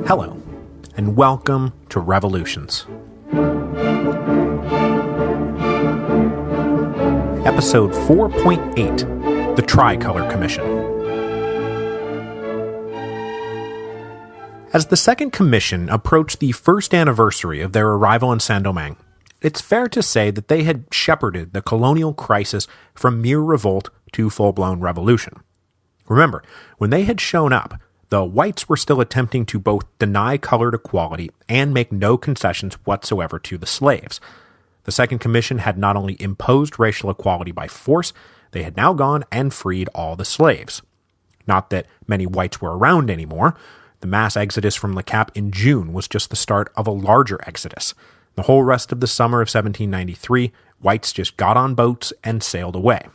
Hello, and welcome to Revolutions. Episode 4.8, The Tricolor Commission. As the Second Commission approached the first anniversary of their arrival in Saint-Domingue, it's fair to say that they had shepherded the colonial crisis from mere revolt to full-blown revolution. Remember, when they had shown up, the whites were still attempting to both deny colored equality and make no concessions whatsoever to the slaves. The Second Commission had not only imposed racial equality by force, they had now gone and freed all the slaves. Not that many whites were around anymore. The mass exodus from Le Cap in June was just the start of a larger exodus. The whole rest of the summer of 1793, whites just got on boats and sailed away.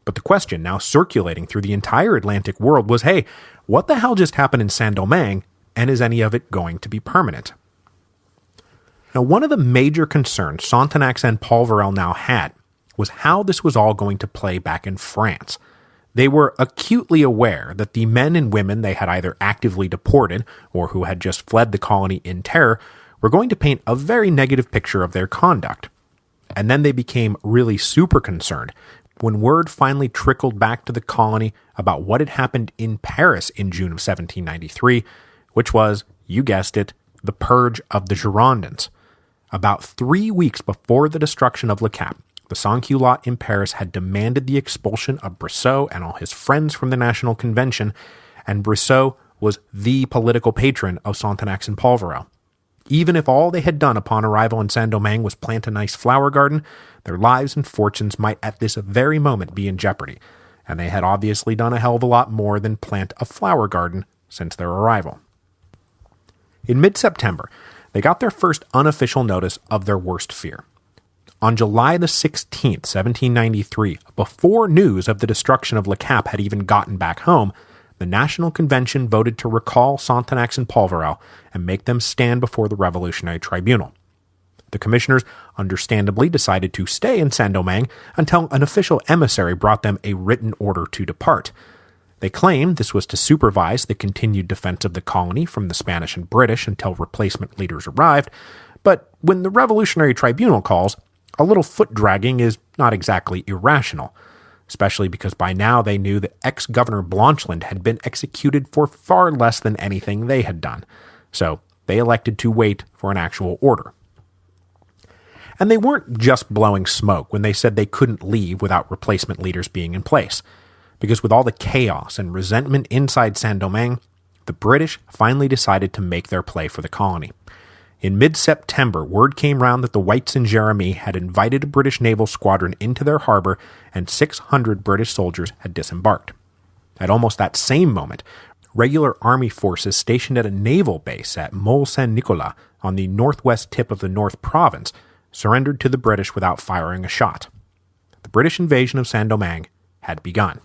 But the question now circulating through the entire Atlantic world was, hey, what the hell just happened in Saint-Domingue, and is any of it going to be permanent? Now, one of the major concerns Sonthonax and Polverel now had was how this was all going to play back in France. They were acutely aware that the men and women they had either actively deported or who had just fled the colony in terror were going to paint a very negative picture of their conduct. And then they became really super concerned when word finally trickled back to the colony about what had happened in Paris in June of 1793, which was, you guessed it, the purge of the Girondins. About 3 weeks before the destruction of Le Cap, the Sans-Culottes in Paris had demanded the expulsion of Brissot and all his friends from the National Convention, and Brissot was the political patron of Sonthonax and Polverel. Even if all they had done upon arrival in Saint-Domingue was plant a nice flower garden, their lives and fortunes might at this very moment be in jeopardy, and they had obviously done a hell of a lot more than plant a flower garden since their arrival. In mid-September, they got their first unofficial notice of their worst fear. On July the 16th, 1793, before news of the destruction of Le Cap had even gotten back home, the National Convention voted to recall Sonthonax and Polverel and make them stand before the Revolutionary Tribunal. The commissioners understandably decided to stay in Saint-Domingue until an official emissary brought them a written order to depart. They claimed this was to supervise the continued defense of the colony from the Spanish and British until replacement leaders arrived, but when the Revolutionary Tribunal calls, a little foot-dragging is not exactly irrational, especially because by now they knew that ex-Governor Blanchelande had been executed for far less than anything they had done, so they elected to wait for an actual order. And they weren't just blowing smoke when they said they couldn't leave without replacement leaders being in place, because with all the chaos and resentment inside Saint-Domingue, the British finally decided to make their play for the colony. In mid-September, word came round that the whites in Jérémie had invited a British naval squadron into their harbor, and 600 British soldiers had disembarked. At almost that same moment, regular army forces stationed at a naval base at Mont-Saint-Nicolas on the northwest tip of the North Province surrendered to the British without firing a shot. The British invasion of Saint-Domingue had begun.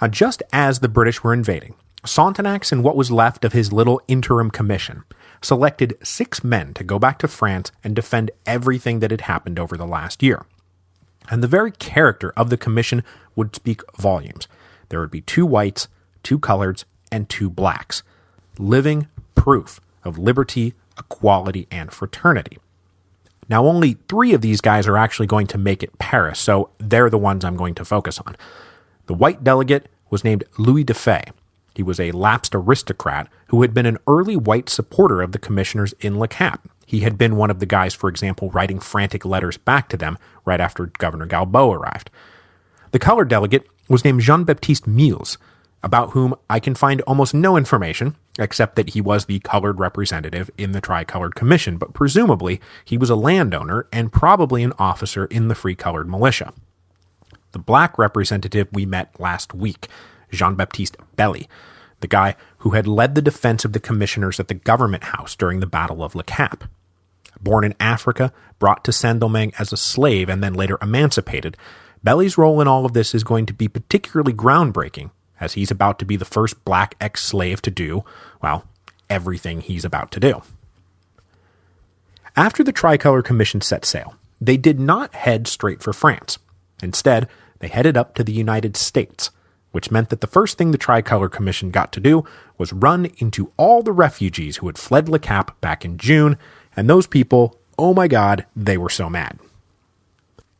Now, just as the British were invading, Sonthonax and what was left of his little interim commission selected 6 men to go back to France and defend everything that had happened over the last year. And the very character of the commission would speak volumes. There would be 2 whites, 2 coloreds, and 2 blacks. Living proof of liberty, equality, and fraternity. Now, only 3 of these guys are actually going to make it Paris, so they're the ones I'm going to focus on. The white delegate was named Louis de Fay. He was a lapsed aristocrat who had been an early white supporter of the commissioners in Le Cap. He had been one of the guys, for example, writing frantic letters back to them right after Governor Galbaud arrived. The colored delegate was named Jean-Baptiste Milles, about whom I can find almost no information, except that he was the colored representative in the Tricolored Commission, but presumably he was a landowner and probably an officer in the Free Colored Militia. The black representative we met last week, Jean-Baptiste Belly, the guy who had led the defense of the commissioners at the government house during the Battle of Le Cap. Born in Africa, brought to Saint-Domingue as a slave and then later emancipated, Belly's role in all of this is going to be particularly groundbreaking, as he's about to be the first black ex-slave to do, well, everything he's about to do. After the Tricolor Commission set sail, they did not head straight for France. Instead, they headed up to the United States. which meant that the first thing the Tricolor Commission got to do was run into all the refugees who had fled Le Cap back in June, and those people, oh my god, they were so mad.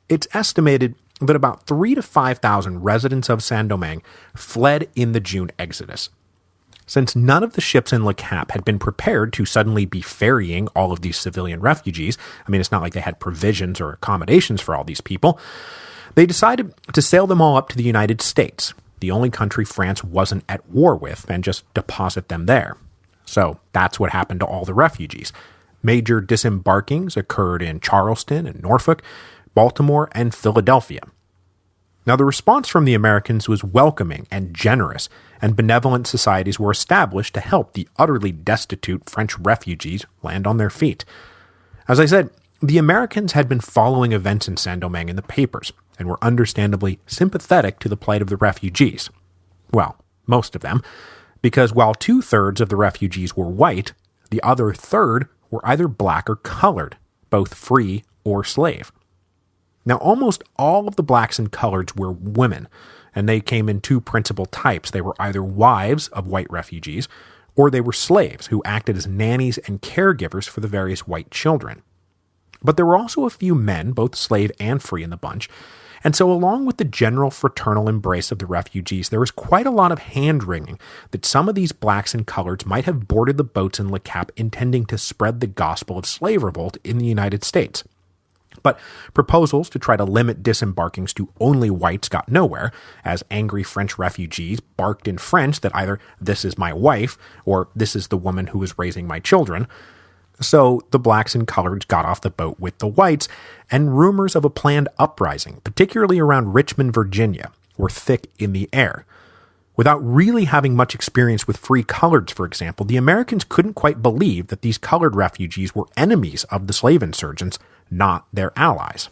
It's estimated that about 3,000 to 5,000 residents of Saint-Domingue fled in the June exodus. Since none of the ships in Le Cap had been prepared to suddenly be ferrying all of these civilian refugees, I mean, it's not like they had provisions or accommodations for all these people, they decided to sail them all up to the United States, the only country France wasn't at war with, and just deposit them there. So that's what happened to all the refugees. Major disembarkings occurred in Charleston and Norfolk, Baltimore, and Philadelphia. Now, the response from the Americans was welcoming and generous, and benevolent societies were established to help the utterly destitute French refugees land on their feet. As I said, the Americans had been following events in Saint-Domingue in the papers, and were understandably sympathetic to the plight of the refugees. Well, most of them, because while 2/3 of the refugees were white, the other third were either black or colored, both free or slave. Now, almost all of the blacks and coloreds were women, and they came in two principal types. They were either wives of white refugees, or they were slaves who acted as nannies and caregivers for the various white children. But there were also a few men, both slave and free in the bunch, and so along with the general fraternal embrace of the refugees, there was quite a lot of hand-wringing that some of these blacks and coloreds might have boarded the boats in Le Cap intending to spread the gospel of slave revolt in the United States. But proposals to try to limit disembarkings to only whites got nowhere, as angry French refugees barked in French that either "this is my wife" or "this is the woman who is raising my children." So the blacks and coloreds got off the boat with the whites, and rumors of a planned uprising, particularly around Richmond, Virginia, were thick in the air. Without really having much experience with free coloreds, for example, the Americans couldn't quite believe that these colored refugees were enemies of the slave insurgents, not their allies.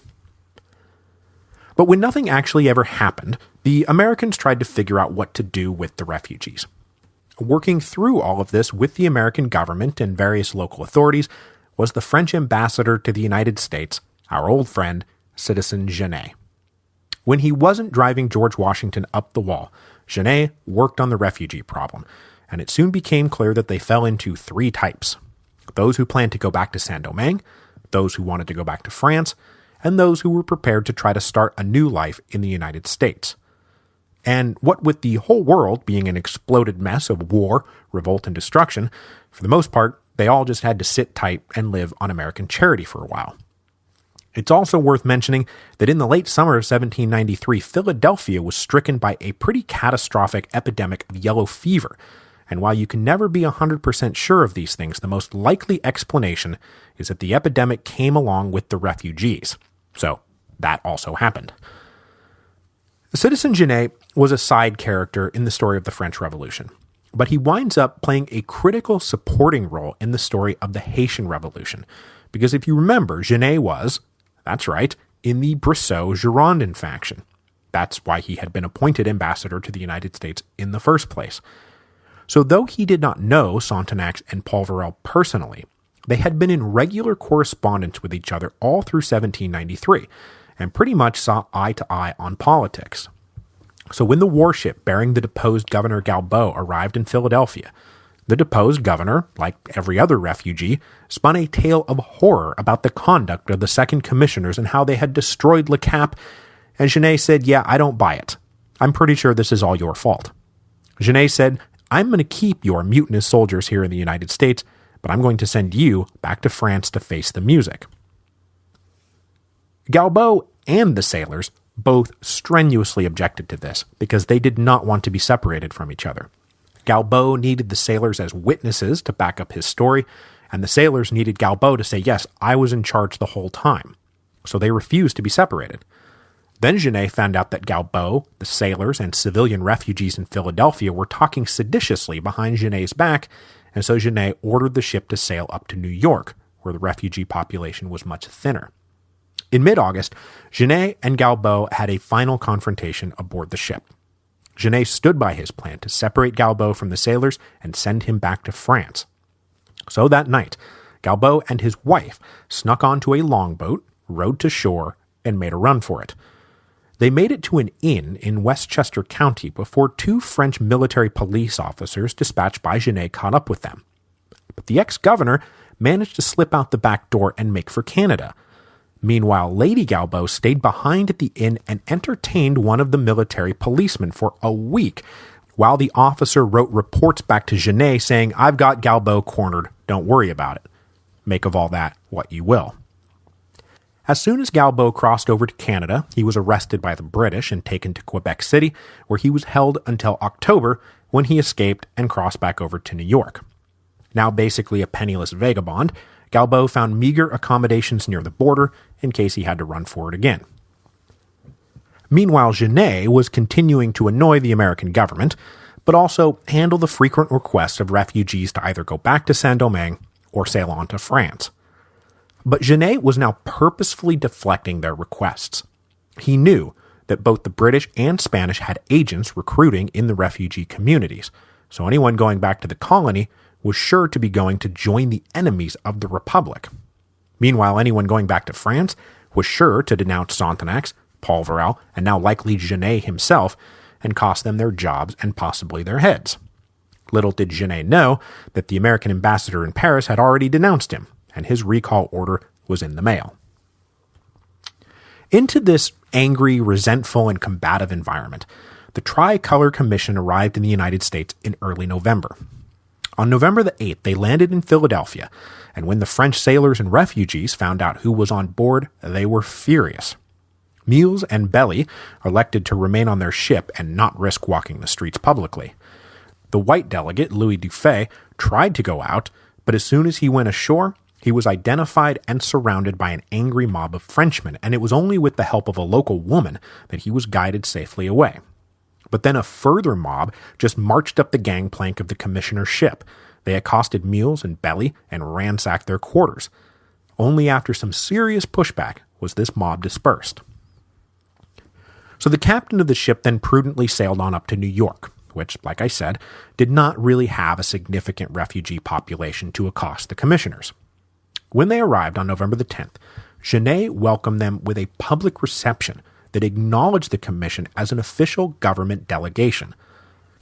But when nothing actually ever happened, the Americans tried to figure out what to do with the refugees. Working through all of this with the American government and various local authorities was the French ambassador to the United States, our old friend, Citizen Genet. When he wasn't driving George Washington up the wall, Genet worked on the refugee problem, and it soon became clear that they fell into three types: those who planned to go back to Saint-Domingue, those who wanted to go back to France, and those who were prepared to try to start a new life in the United States. And what with the whole world being an exploded mess of war, revolt, and destruction, for the most part, they all just had to sit tight and live on American charity for a while. It's also worth mentioning that in the late summer of 1793, Philadelphia was stricken by a pretty catastrophic epidemic of yellow fever, and while you can never be 100% sure of these things, the most likely explanation is that the epidemic came along with the refugees. So that also happened. Citizen Genet was a side character in the story of the French Revolution, but he winds up playing a critical supporting role in the story of the Haitian Revolution, because if you remember, Genet was, that's right, in the Brissot-Girondin faction. That's why he had been appointed ambassador to the United States in the first place. So though he did not know Sonthonax and Polverel personally, they had been in regular correspondence with each other all through 1793, and pretty much saw eye to eye on politics. So when the warship bearing the deposed Governor Galbaud arrived in Philadelphia, the deposed governor, like every other refugee, spun a tale of horror about the conduct of the second commissioners and how they had destroyed Le Cap, and Genet said, "Yeah, I don't buy it. I'm pretty sure this is all your fault." Genet said, "I'm going to keep your mutinous soldiers here in the United States, but I'm going to send you back to France to face the music." Galbaud and the sailors both strenuously objected to this because they did not want to be separated from each other. Galbaud needed the sailors as witnesses to back up his story, and the sailors needed Galbaud to say, "Yes, I was in charge the whole time." So they refused to be separated. Then Genet found out that Galbaud, the sailors, and civilian refugees in Philadelphia were talking seditiously behind Genet's back, and so Genet ordered the ship to sail up to New York, where the refugee population was much thinner. In mid-August, Genet and Galbaud had a final confrontation aboard the ship. Genet stood by his plan to separate Galbaud from the sailors and send him back to France. So that night, Galbaud and his wife snuck onto a longboat, rowed to shore, and made a run for it. They made it to an inn in Westchester County before two French military police officers dispatched by Genet caught up with them. But the ex-governor managed to slip out the back door and make for Canada. Meanwhile, Lady Galbo stayed behind at the inn and entertained one of the military policemen for a week, while the officer wrote reports back to Genet saying, "I've got Galbo cornered, don't worry about it." Make of all that what you will. As soon as Galbo crossed over to Canada, he was arrested by the British and taken to Quebec City, where he was held until October, when he escaped and crossed back over to New York. Now basically a penniless vagabond, Galbo found meager accommodations near the border in case he had to run for it again. Meanwhile, Genet was continuing to annoy the American government, but also handle the frequent requests of refugees to either go back to Saint-Domingue or sail on to France. But Genet was now purposefully deflecting their requests. He knew that both the British and Spanish had agents recruiting in the refugee communities, so anyone going back to the colony was sure to be going to join the enemies of the Republic. Meanwhile, anyone going back to France was sure to denounce Sontenax, Paul Varel, and now likely Genet himself, and cost them their jobs and possibly their heads. Little did Genet know that the American ambassador in Paris had already denounced him, and his recall order was in the mail. Into this angry, resentful, and combative environment, the Tricolor Commission arrived in the United States in early November. On November the 8th, they landed in Philadelphia, and when the French sailors and refugees found out who was on board, they were furious. Mules and Belly elected to remain on their ship and not risk walking the streets publicly. The white delegate, Louis Dufay, tried to go out, but as soon as he went ashore, he was identified and surrounded by an angry mob of Frenchmen, and it was only with the help of a local woman that he was guided safely away. But then a further mob just marched up the gangplank of the commissioner's ship. They accosted Mules and Belly and ransacked their quarters. Only after some serious pushback was this mob dispersed. So the captain of the ship then prudently sailed on up to New York, which, like I said, did not really have a significant refugee population to accost the commissioners. When they arrived on November the 10th, Genet welcomed them with a public reception that acknowledged the commission as an official government delegation.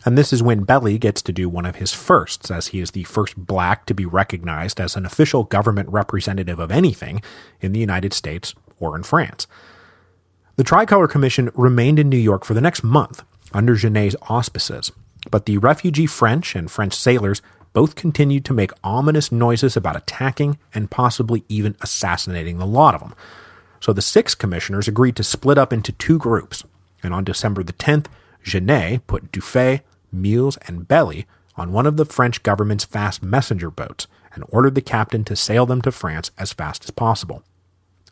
And this is when Belly gets to do one of his firsts, as he is the first black to be recognized as an official government representative of anything in the United States or in France. The Tricolor Commission remained in New York for the next month under Genet's auspices, but the refugee French and French sailors both continued to make ominous noises about attacking and possibly even assassinating the lot of them. So the 6 commissioners agreed to split up into 2 groups, and on December the 10th, Genet put Dufay, Mules, and Belly on one of the French government's fast messenger boats and ordered the captain to sail them to France as fast as possible.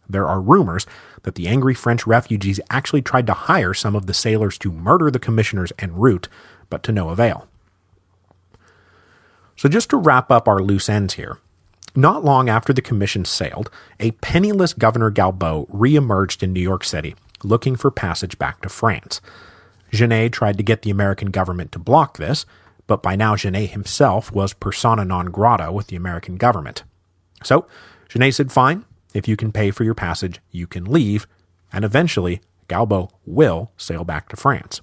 There are rumors that the angry French refugees actually tried to hire some of the sailors to murder the commissioners en route, but to no avail. So just to wrap up our loose ends here, not long after the commission sailed, a penniless Governor Galbo re-emerged in New York City, looking for passage back to France. Genet tried to get the American government to block this, but by now Genet himself was persona non grata with the American government. So Genet said, fine, if you can pay for your passage, you can leave, and eventually Galbo will sail back to France.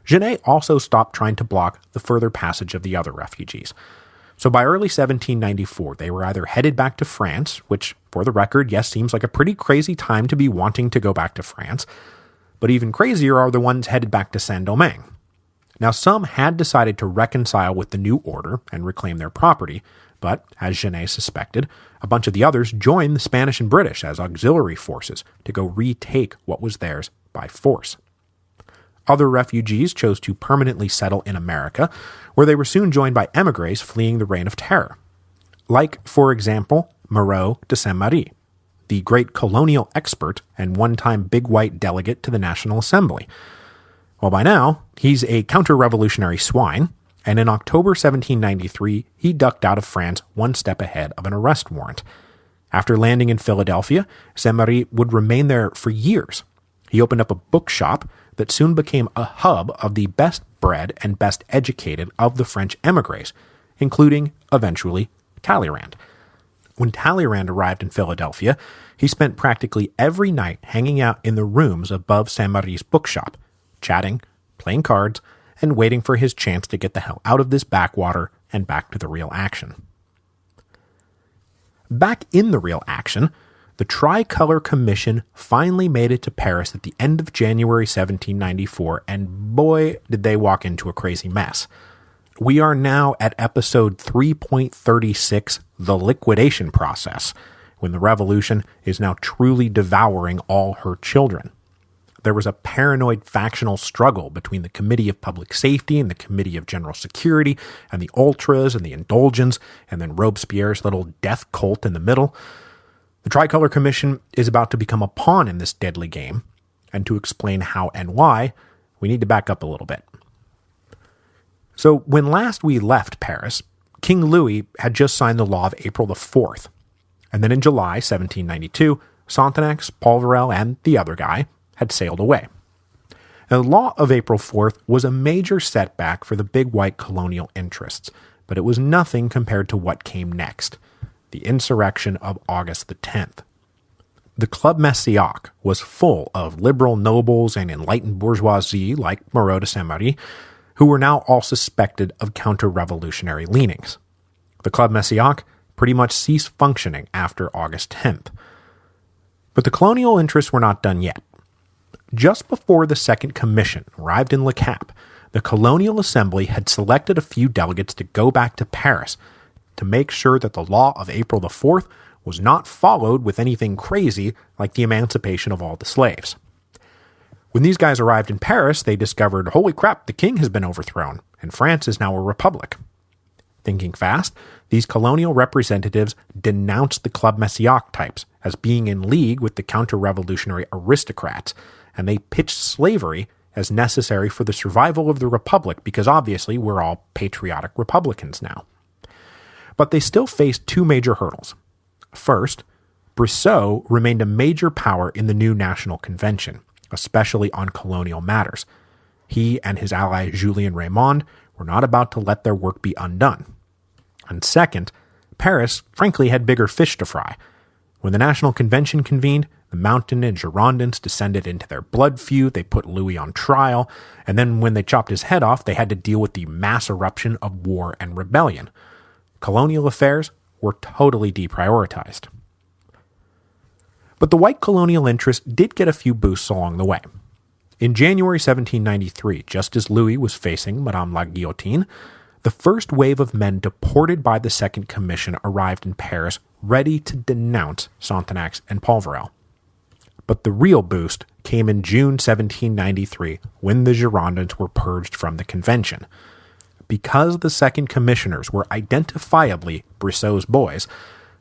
Genet also stopped trying to block the further passage of the other refugees. So by early 1794, they were either headed back to France, which, for the record, yes, seems like a pretty crazy time to be wanting to go back to France, but even crazier are the ones headed back to Saint-Domingue. Now, some had decided to reconcile with the new order and reclaim their property, but, as Genet suspected, a bunch of the others joined the Spanish and British as auxiliary forces to go retake what was theirs by force. Other refugees chose to permanently settle in America, where they were soon joined by émigrés fleeing the Reign of Terror. Like, for example, Moreau de Saint-Marie, the great colonial expert and one-time big white delegate to the National Assembly. Well, by now, he's a counter-revolutionary swine, and in October 1793, he ducked out of France one step ahead of an arrest warrant. After landing in Philadelphia, Saint-Marie would remain there for years. He opened up a bookshop that soon became a hub of the best bred and best educated of the French émigrés, including, eventually, Talleyrand. When Talleyrand arrived in Philadelphia, he spent practically every night hanging out in the rooms above Saint-Marie's bookshop, chatting, playing cards, and waiting for his chance to get the hell out of this backwater and back to the real action. Back in the real action, the Tricolor Commission finally made it to Paris at the end of January 1794, and boy, did they walk into a crazy mess. We are now at episode 3.36, The Liquidation Process, when the revolution is now truly devouring all her children. There was a paranoid factional struggle between the Committee of Public Safety and the Committee of General Security, and the Ultras and the Indulgents, and then Robespierre's little death cult in the middle. The Tricolor Commission is about to become a pawn in this deadly game, and to explain how and why, we need to back up a little bit. So when last we left Paris, King Louis had just signed the law of April the 4th, and then in July 1792, Sonthonax, Polverel, and the other guy had sailed away. Now, the law of April 4th was a major setback for the big white colonial interests, but it was nothing compared to what came next, the insurrection of August the 10th. The Club Messiac was full of liberal nobles and enlightened bourgeoisie like Moreau de Saint-Marie, who were now all suspected of counter-revolutionary leanings. The Club Messiac pretty much ceased functioning after August 10th. But the colonial interests were not done yet. Just before the Second Commission arrived in Le Cap, the Colonial Assembly had selected a few delegates to go back to Paris to make sure that the law of April the 4th was not followed with anything crazy like the emancipation of all the slaves. When these guys arrived in Paris, they discovered, holy crap, the king has been overthrown, and France is now a republic. Thinking fast, these colonial representatives denounced the Club Messiac types as being in league with the counter-revolutionary aristocrats, and they pitched slavery as necessary for the survival of the republic because obviously we're all patriotic republicans now. But they still faced two major hurdles. First, Brissot remained a major power in the new National Convention, especially on colonial matters. He and his ally Julien Raymond were not about to let their work be undone. And second, Paris, frankly, had bigger fish to fry. When the National Convention convened, the Mountain and Girondins descended into their blood feud, they put Louis on trial, and then when they chopped his head off, they had to deal with the mass eruption of war and rebellion. Colonial affairs were totally deprioritized. But the white colonial interest did get a few boosts along the way. In January 1793, just as Louis was facing Madame la Guillotine, the first wave of men deported by the Second Commission arrived in Paris ready to denounce Sonthonax and Polverel. But the real boost came in June 1793 when the Girondins were purged from the convention. Because the Second Commissioners were identifiably Brissot's boys,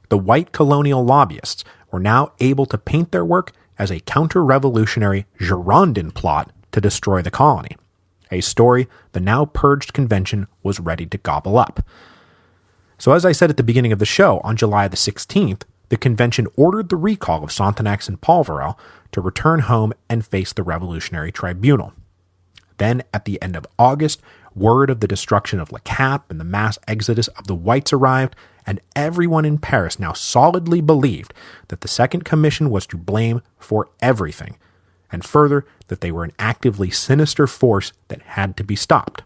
the white colonial lobbyists were now able to paint their work as a counter-revolutionary Girondin plot to destroy the colony, a story the now purged convention was ready to gobble up. So as I said at the beginning of the show, on July the 16th, the convention ordered the recall of Sonthonax and Polverel to return home and face the Revolutionary Tribunal. Then, at the end of August, word of the destruction of Le Cap and the mass exodus of the whites arrived, and everyone in Paris now solidly believed that the Second Commission was to blame for everything, and further, that they were an actively sinister force that had to be stopped.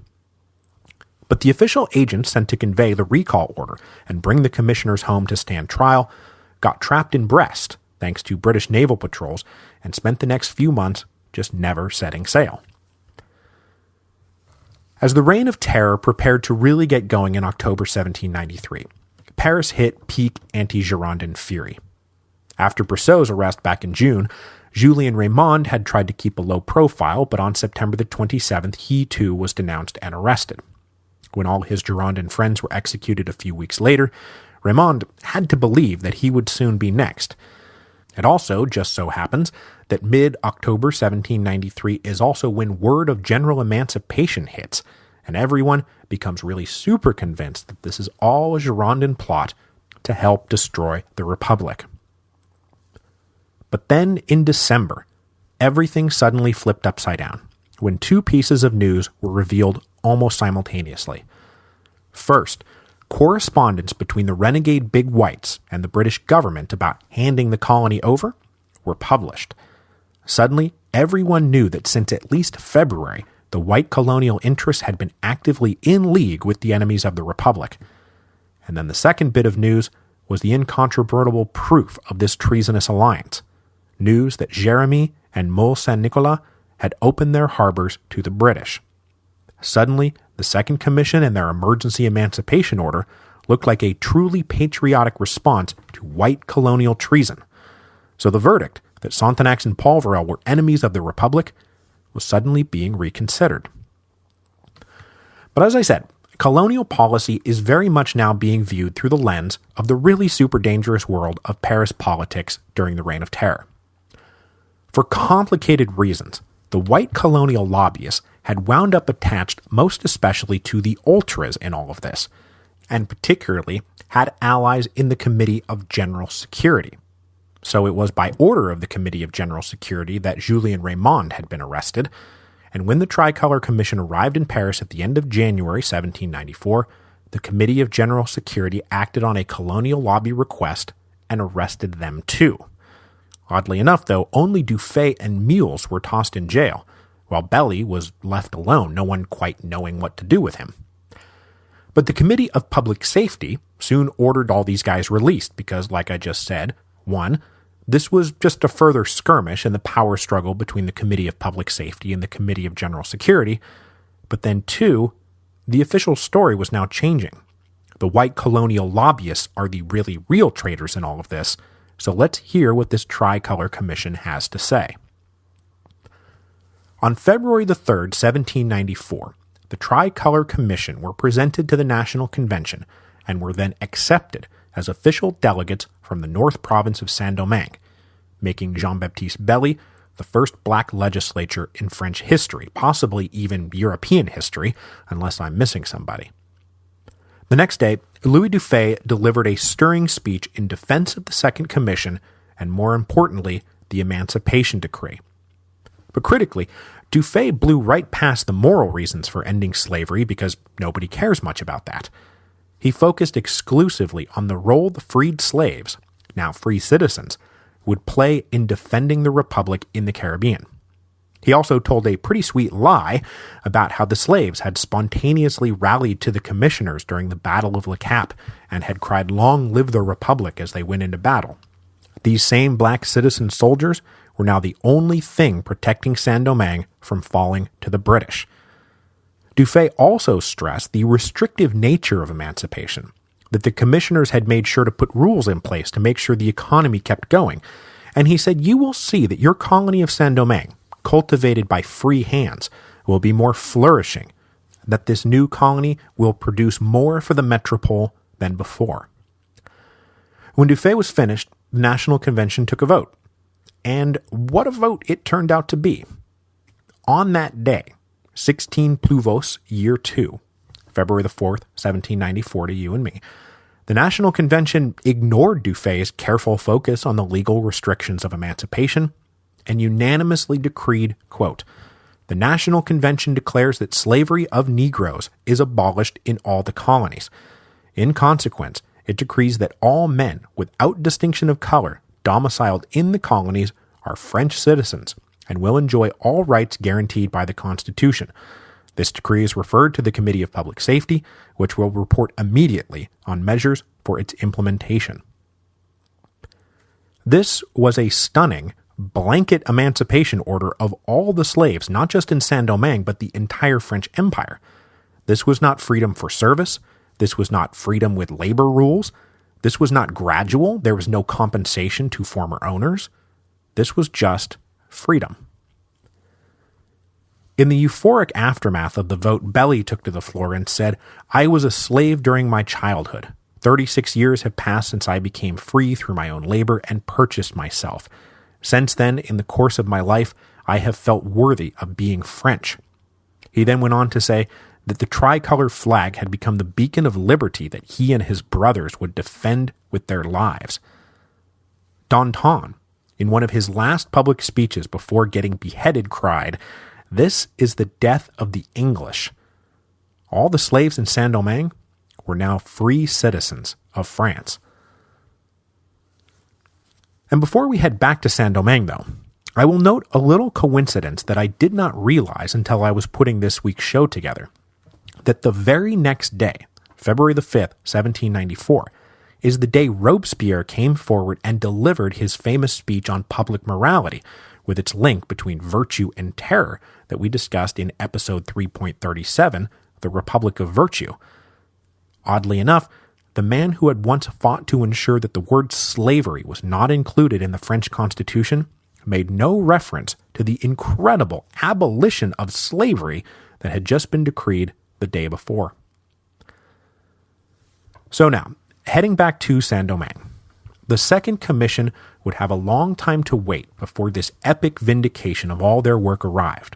But the official agents sent to convey the recall order and bring the commissioners home to stand trial got trapped in Brest, thanks to British naval patrols, and spent the next few months just never setting sail. As the Reign of Terror prepared to really get going in October 1793, Paris hit peak anti-Girondin fury. After Brissot's arrest back in June, Julien Raymond had tried to keep a low profile, but on September the 27th, he too was denounced and arrested. When all his Girondin friends were executed a few weeks later, Raymond had to believe that he would soon be next. It also just so happens that mid-October 1793 is also when word of general emancipation hits, and everyone becomes really super convinced that this is all a Girondin plot to help destroy the Republic. But then in December, everything suddenly flipped upside down when two pieces of news were revealed almost simultaneously. First, correspondence between the renegade big whites and the British government about handing the colony over were published. Suddenly, everyone knew that since at least February, the white colonial interests had been actively in league with the enemies of the Republic. And then the second bit of news was the incontrovertible proof of this treasonous alliance. News that Jérémie and Mole Saint-Nicolas had opened their harbors to the British. Suddenly, the Second Commission and their emergency emancipation order looked like a truly patriotic response to white colonial treason. So the verdict that Sontenax and Polverel were enemies of the Republic was suddenly being reconsidered. But as I said, colonial policy is very much now being viewed through the lens of the really super dangerous world of Paris politics during the Reign of Terror. For complicated reasons, the white colonial lobbyists had wound up attached most especially to the ultras in all of this, and particularly had allies in the Committee of General Security. So it was by order of the Committee of General Security that Julien Raymond had been arrested, and when the Tricolor Commission arrived in Paris at the end of January 1794, the Committee of General Security acted on a colonial lobby request and arrested them too. Oddly enough, though, only Dufay and Mules were tossed in jail, while Belly was left alone, no one quite knowing what to do with him. But the Committee of Public Safety soon ordered all these guys released because, like I just said, 1. This was just a further skirmish in the power struggle between the Committee of Public Safety and the Committee of General Security, but then 2, the official story was now changing. The white colonial lobbyists are the really real traitors in all of this, so let's hear what this Tricolor Commission has to say. On February the 3rd, 1794, the Tricolor Commission were presented to the National Convention and were then accepted as official delegates from the North Province of Saint-Domingue, making Jean-Baptiste Belly the first black legislature in French history, possibly even European history, unless I'm missing somebody. The next day, Louis Dufay delivered a stirring speech in defense of the Second Commission and, more importantly, the Emancipation Decree. But critically, Dufay blew right past the moral reasons for ending slavery because nobody cares much about that. He focused exclusively on the role the freed slaves, now free citizens, would play in defending the Republic in the Caribbean. He also told a pretty sweet lie about how the slaves had spontaneously rallied to the commissioners during the Battle of Le Cap and had cried, "Long live the Republic," as they went into battle. These same black citizen soldiers were now the only thing protecting Saint-Domingue from falling to the British. Dufay also stressed the restrictive nature of emancipation, that the commissioners had made sure to put rules in place to make sure the economy kept going, and he said, "You will see that your colony of Saint-Domingue, cultivated by free hands, will be more flourishing, that this new colony will produce more for the metropole than before." When Dufay was finished, the National Convention took a vote. And what a vote it turned out to be. On that day, 16 Pluvos, year 2, February the 4th, 1794 to you and me, the National Convention ignored Dufay's careful focus on the legal restrictions of emancipation and unanimously decreed, quote, "The National Convention declares that slavery of Negroes is abolished in all the colonies. In consequence, it decrees that all men, without distinction of color, domiciled in the colonies are French citizens and will enjoy all rights guaranteed by the Constitution. This decree is referred to the Committee of Public Safety, which will report immediately on measures for its implementation." This was a stunning blanket emancipation order of all the slaves, not just in Saint-Domingue, but the entire French Empire. This was not freedom for service. This was not freedom with labor rules. This was not gradual. There was no compensation to former owners. This was just freedom. In the euphoric aftermath of the vote, Belly took to the floor and said, "I was a slave during my childhood. 36 years have passed since I became free through my own labor and purchased myself. Since then, in the course of my life, I have felt worthy of being French." He then went on to say that the tricolor flag had become the beacon of liberty that he and his brothers would defend with their lives. Danton, in one of his last public speeches before getting beheaded, cried, "This is the death of the English." All the slaves in Saint-Domingue were now free citizens of France. And before we head back to Saint-Domingue, though, I will note a little coincidence that I did not realize until I was putting this week's show together, that the very next day, February the 5th, 1794, is the day Robespierre came forward and delivered his famous speech on public morality, with its link between virtue and terror that we discussed in episode 3.37, The Republic of Virtue. Oddly enough, the man who had once fought to ensure that the word slavery was not included in the French Constitution made no reference to the incredible abolition of slavery that had just been decreed the day before. So now, heading back to Saint-Domingue, the Second Commission would have a long time to wait before this epic vindication of all their work arrived.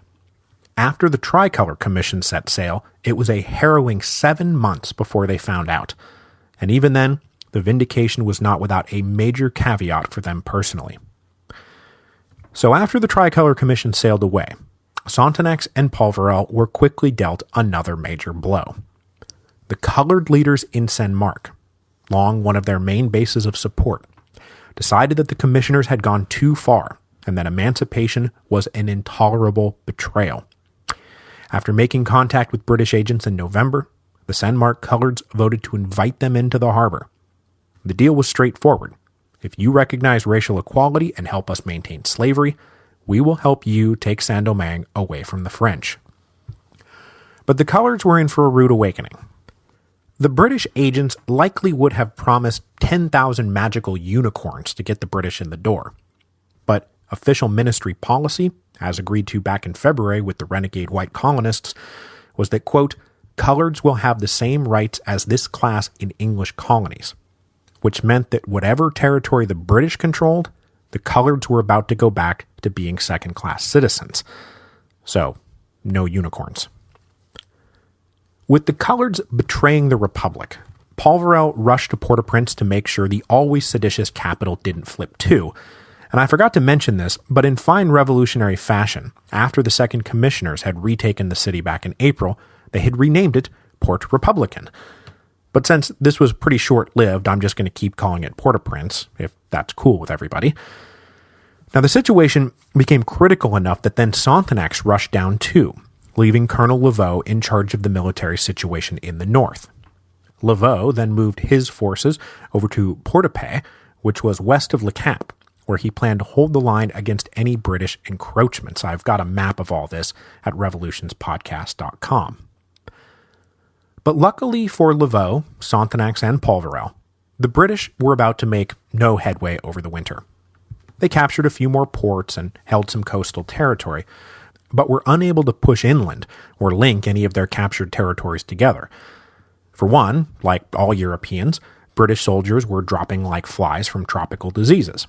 After the Tricolor Commission set sail, it was a harrowing 7 months before they found out. And even then, the vindication was not without a major caveat for them personally. So after the Tricolor Commission sailed away, Sonthonax and Polverel were quickly dealt another major blow. The colored leaders in Saint-Marc, long one of their main bases of support, decided that the commissioners had gone too far and that emancipation was an intolerable betrayal. After making contact with British agents in November, the Saint-Marc coloreds voted to invite them into the harbor. The deal was straightforward. If you recognize racial equality and help us maintain slavery, we will help you take Saint-Domingue away from the French. But the coloreds were in for a rude awakening. The British agents likely would have promised 10,000 magical unicorns to get the British in the door. But official ministry policy, as agreed to back in February with the renegade white colonists, was that, quote, coloreds will have the same rights as this class in English colonies, which meant that whatever territory the British controlled, the coloreds were about to go back to being second-class citizens. So, no unicorns. With the coloreds betraying the Republic, Polverel rushed to Port-au-Prince to make sure the always seditious capital didn't flip too. And I forgot to mention this, but in fine revolutionary fashion, after the Second Commissioners had retaken the city back in April, they had renamed it Port Republican. But since this was pretty short-lived, I'm just going to keep calling it Port-au-Prince, if that's cool with everybody. Now, the situation became critical enough that then Sonthonax rushed down too, leaving Colonel Laveaux in charge of the military situation in the north. Laveaux then moved his forces over to Port-au-Paix, which was west of Le Cap, where he planned to hold the line against any British encroachments. I've got a map of all this at revolutionspodcast.com. But luckily for Laveaux, Sonthonax, and Polverel, the British were about to make no headway over the winter. They captured a few more ports and held some coastal territory, but were unable to push inland or link any of their captured territories together. For one, like all Europeans, British soldiers were dropping like flies from tropical diseases.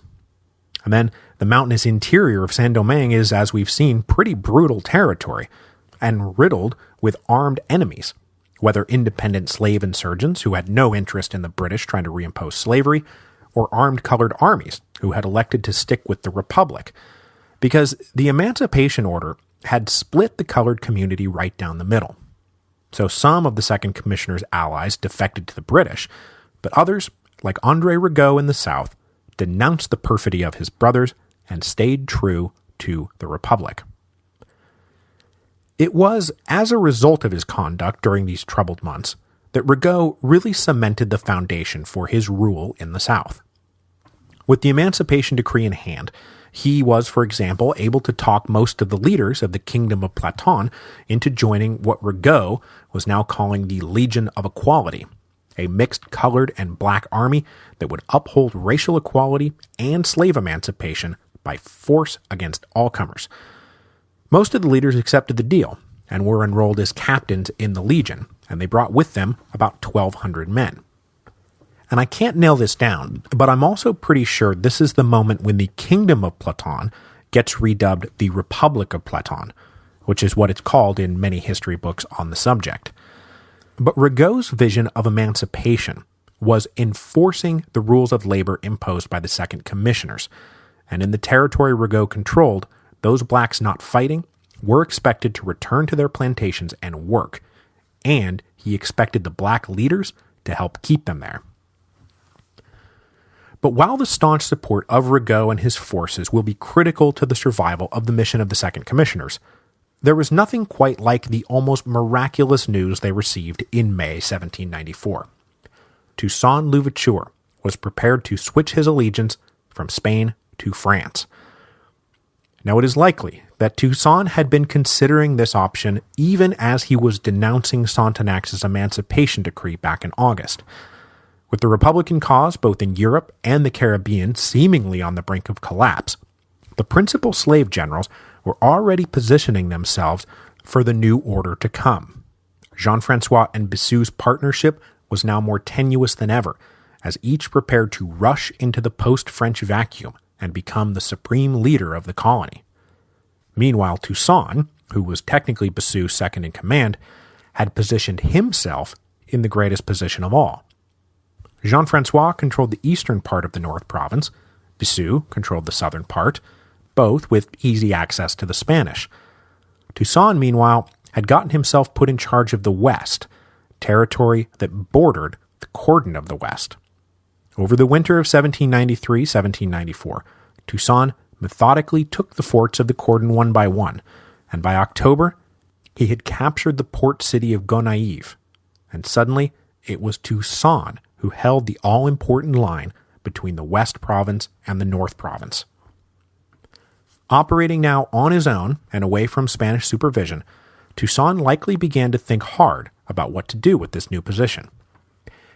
And then the mountainous interior of Saint-Domingue is, as we've seen, pretty brutal territory and riddled with armed enemies, whether independent slave insurgents who had no interest in the British trying to reimpose slavery, or armed colored armies who had elected to stick with the Republic, because the Emancipation Order had split the colored community right down the middle. So some of the Second Commissioner's allies defected to the British, but others, like André Rigaud in the South, denounced the perfidy of his brothers and stayed true to the Republic. It was as a result of his conduct during these troubled months that Rigaud really cemented the foundation for his rule in the South. With the Emancipation Decree in hand, he was, for example, able to talk most of the leaders of the Kingdom of Platon into joining what Rigaud was now calling the Legion of Equality, a mixed colored and black army that would uphold racial equality and slave emancipation by force against all comers. Most of the leaders accepted the deal and were enrolled as captains in the Legion, and they brought with them about 1,200 men. And I can't nail this down, but I'm also pretty sure this is the moment when the Kingdom of Platon gets redubbed the Republic of Platon, which is what it's called in many history books on the subject. But Rigaud's vision of emancipation was enforcing the rules of labor imposed by the Second Commissioners, and in the territory Rigaud controlled, those blacks not fighting were expected to return to their plantations and work, and he expected the black leaders to help keep them there. But while the staunch support of Rigaud and his forces will be critical to the survival of the mission of the Second Commissioners, there was nothing quite like the almost miraculous news they received in May 1794. Toussaint Louverture was prepared to switch his allegiance from Spain to France. Now it is likely that Toussaint had been considering this option even as he was denouncing Sonthonax's emancipation decree back in August. With the Republican cause both in Europe and the Caribbean seemingly on the brink of collapse, the principal slave generals were already positioning themselves for the new order to come. Jean-François and Bisseux's partnership was now more tenuous than ever, as each prepared to rush into the post-French vacuum and become the supreme leader of the colony. Meanwhile, Toussaint, who was technically Bisseux's second in command, had positioned himself in the greatest position of all. Jean-François controlled the eastern part of the North Province, Bisseux controlled the southern part, both with easy access to the Spanish. Toussaint, meanwhile, had gotten himself put in charge of the West, territory that bordered the Cordon of the West. Over the winter of 1793-1794, Toussaint methodically took the forts of the Cordon one by one, and by October, he had captured the port city of Gonaïves, and suddenly it was Toussaint who held the all-important line between the West Province and the North Province. Operating now on his own and away from Spanish supervision, Toussaint likely began to think hard about what to do with this new position.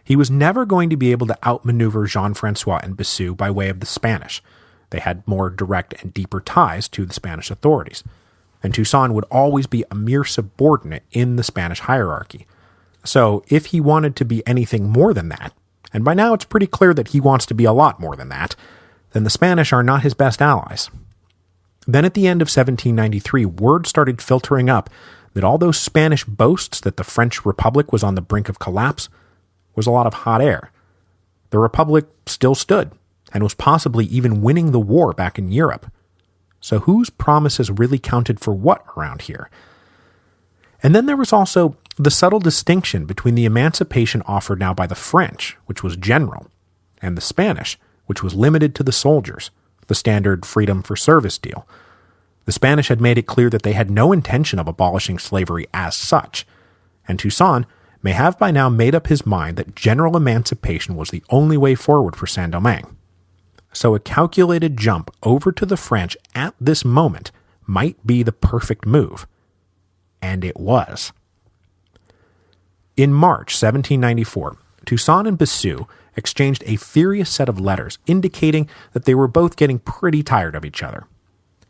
He was never going to be able to outmaneuver Jean-François and Bisseux by way of the Spanish. They had more direct and deeper ties to the Spanish authorities, and Toussaint would always be a mere subordinate in the Spanish hierarchy. So if he wanted to be anything more than that, and by now it's pretty clear that he wants to be a lot more than that, then the Spanish are not his best allies. Then at the end of 1793, word started filtering up that all those Spanish boasts that the French Republic was on the brink of collapse was a lot of hot air. The Republic still stood, and was possibly even winning the war back in Europe. So whose promises really counted for what around here? And then there was also the subtle distinction between the emancipation offered now by the French, which was general, and the Spanish, which was limited to the soldiers, the standard freedom for service deal. The Spanish had made it clear that they had no intention of abolishing slavery as such, and Toussaint may have by now made up his mind that general emancipation was the only way forward for Saint-Domingue. So a calculated jump over to the French at this moment might be the perfect move. And it was. In March 1794, Toussaint and Bisseux exchanged a furious set of letters indicating that they were both getting pretty tired of each other.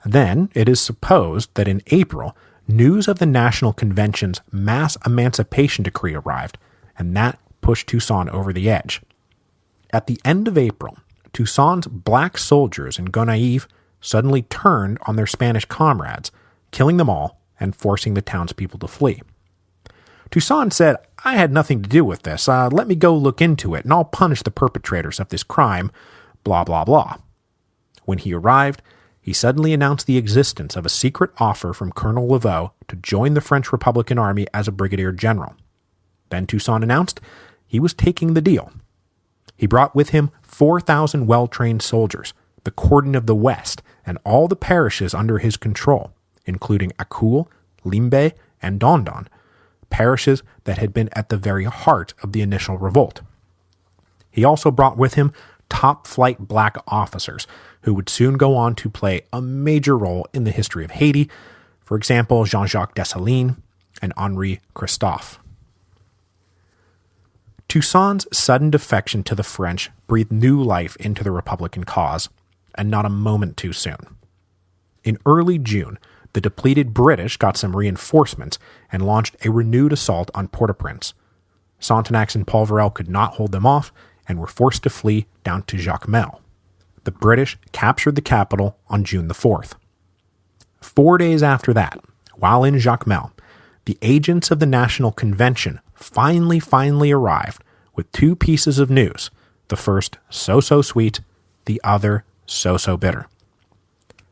Then, it is supposed that in April, news of the National Convention's mass emancipation decree arrived, and that pushed Toussaint over the edge. At the end of April, Toussaint's black soldiers in Gonaïves suddenly turned on their Spanish comrades, killing them all and forcing the townspeople to flee. Toussaint said, "I had nothing to do with this. Let me go look into it, and I'll punish the perpetrators of this crime, blah, blah, blah." When he arrived, he suddenly announced the existence of a secret offer from Colonel Laveaux to join the French Republican Army as a brigadier general. Then Toussaint announced he was taking the deal. He brought with him 4,000 well-trained soldiers, the Cordon of the West, and all the parishes under his control, including Acul, Limbe, and Dondon, parishes that had been at the very heart of the initial revolt. He also brought with him top-flight black officers who would soon go on to play a major role in the history of Haiti, for example, Jean-Jacques Dessalines and Henri Christophe. Toussaint's sudden defection to the French breathed new life into the Republican cause, and not a moment too soon. In early June, the depleted British got some reinforcements and launched a renewed assault on Port-au-Prince. Sonthonax and Polverel could not hold them off and were forced to flee down to Jacmel. The British captured the capital on June the 4th. 4 days after that, while in Jacmel, the agents of the National Convention finally arrived with two pieces of news, the first so sweet, the other so bitter.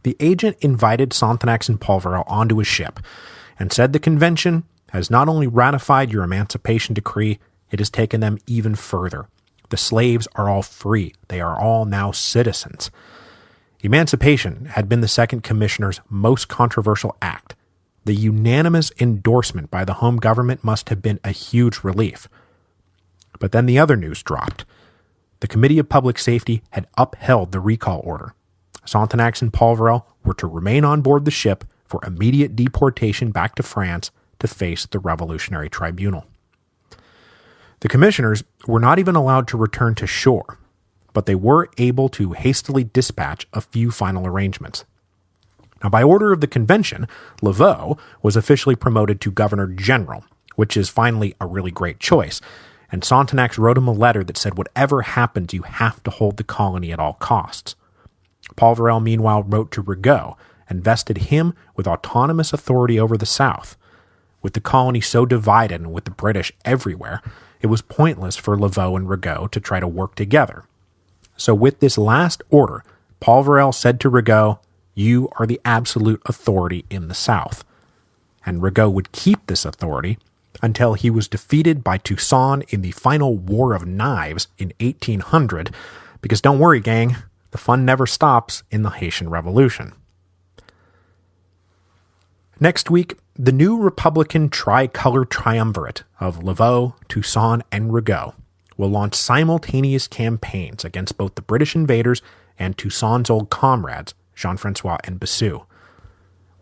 The agent invited Sonthonax and Polverel onto his ship and said the convention has not only ratified your emancipation decree, it has taken them even further. The slaves are all free. They are all now citizens. Emancipation had been the second commissioner's most controversial act. The unanimous endorsement by the home government must have been a huge relief. But then the other news dropped. The Committee of Public Safety had upheld the recall order. Sonthonax and Polverel were to remain on board the ship for immediate deportation back to France to face the Revolutionary Tribunal. The commissioners were not even allowed to return to shore, but they were able to hastily dispatch a few final arrangements. Now, by order of the convention, Laveaux was officially promoted to Governor General, which is finally a really great choice, and Sonthonax wrote him a letter that said whatever happens, you have to hold the colony at all costs. Polverel, meanwhile, wrote to Rigaud and vested him with autonomous authority over the South. With the colony so divided and with the British everywhere, it was pointless for Laveaux and Rigaud to try to work together. So with this last order, Polverel said to Rigaud, "You are the absolute authority in the South." And Rigaud would keep this authority until he was defeated by Toussaint in the final War of Knives in 1800, because don't worry, gang, the fun never stops in the Haitian Revolution. Next week, the new Republican Tricolor triumvirate of Laveaux, Toussaint, and Rigaud will launch simultaneous campaigns against both the British invaders and Toussaint's old comrades, Jean-Francois and Bossu.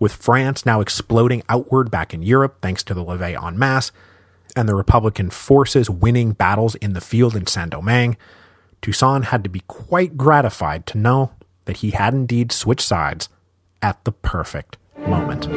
With France now exploding outward back in Europe thanks to the levée en masse, and the Republican forces winning battles in the field in Saint-Domingue, Toussaint had to be quite gratified to know that he had indeed switched sides at the perfect moment.